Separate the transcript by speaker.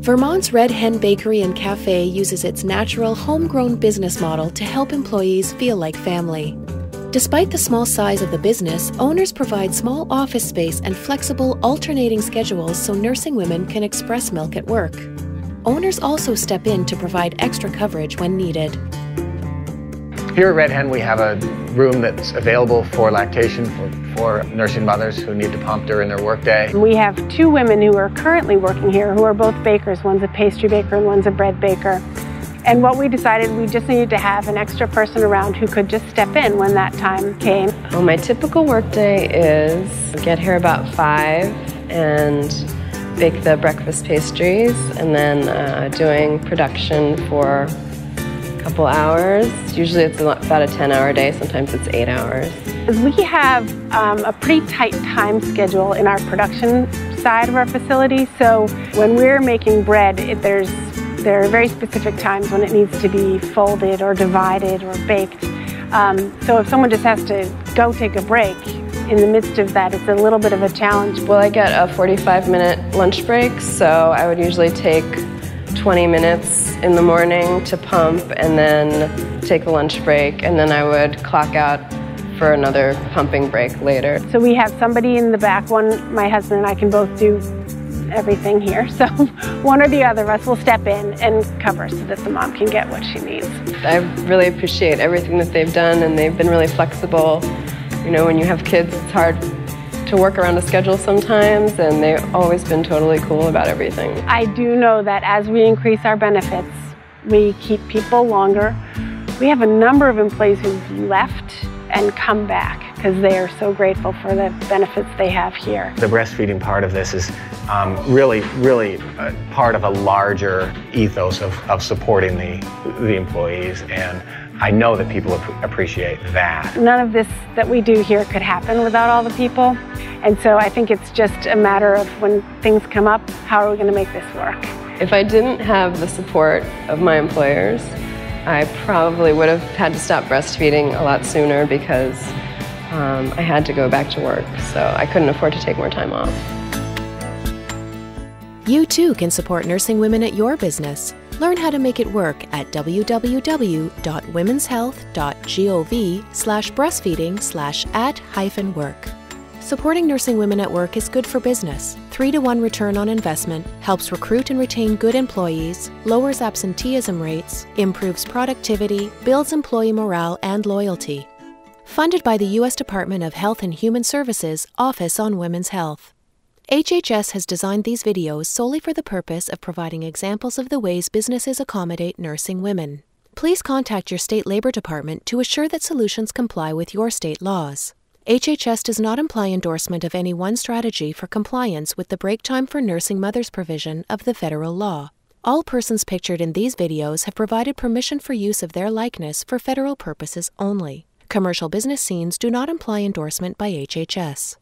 Speaker 1: Vermont's Red Hen Bakery and Café uses its natural, homegrown business model to help employees feel like family. Despite the small size of the business, owners provide small office space and flexible, alternating schedules so nursing women can express milk at work. Owners also step in to provide extra coverage when needed.
Speaker 2: Here at Red Hen, we have a room that's available for lactation for nursing mothers who need to pump during their workday.
Speaker 3: We have 2 women who are currently working here who are both bakers. One's a pastry baker and one's a bread baker. And what we decided, we just needed to have an extra person around who could just step in when that time came.
Speaker 4: Well, my typical workday is get here about 5 and bake the breakfast pastries, and then doing production for a couple hours. Usually it's about a 10-hour day, sometimes it's 8 hours.
Speaker 3: We have a pretty tight time schedule in our production side of our facility, so when we're making bread, there are very specific times when it needs to be folded or divided or baked. So if someone just has to go take a break in the midst of that, it's a little bit of a challenge.
Speaker 4: Well, I get a 45-minute lunch break, so I would usually take 20 minutes in the morning to pump and then take a lunch break, and then I would clock out for another pumping break later.
Speaker 3: So we have somebody in the back. My husband and I can both do everything here, so one or the other of us will step in and cover so that the mom can get what she needs.
Speaker 4: I really appreciate everything that they've done, and they've been really flexible. You know, when you have kids, it's hard to work around a schedule sometimes, and they've always been totally cool about everything.
Speaker 3: I do know that as we increase our benefits, we keep people longer. We have a number of employees who've left and come back because they are so grateful for the benefits they have here.
Speaker 2: The breastfeeding part of this is really part of a larger ethos of supporting the employees, and I know that people appreciate that.
Speaker 3: None of this that we do here could happen without all the people, and so I think it's just a matter of when things come up, how are we going to make this work?
Speaker 4: If I didn't have the support of my employers, I probably would have had to stop breastfeeding a lot sooner because I had to go back to work, so I couldn't afford to take more time off.
Speaker 1: You too can support nursing women at your business. Learn how to make it work at www.womenshealth.gov/breastfeeding/@-work. Supporting nursing women at work is good for business. 3-to-1 return on investment, helps recruit and retain good employees, lowers absenteeism rates, improves productivity, builds employee morale and loyalty. Funded by the U.S. Department of Health and Human Services Office on Women's Health. HHS has designed these videos solely for the purpose of providing examples of the ways businesses accommodate nursing women. Please contact your state labor department to assure that solutions comply with your state laws. HHS does not imply endorsement of any one strategy for compliance with the break time for nursing mothers provision of the federal law. All persons pictured in these videos have provided permission for use of their likeness for federal purposes only. Commercial business scenes do not imply endorsement by HHS.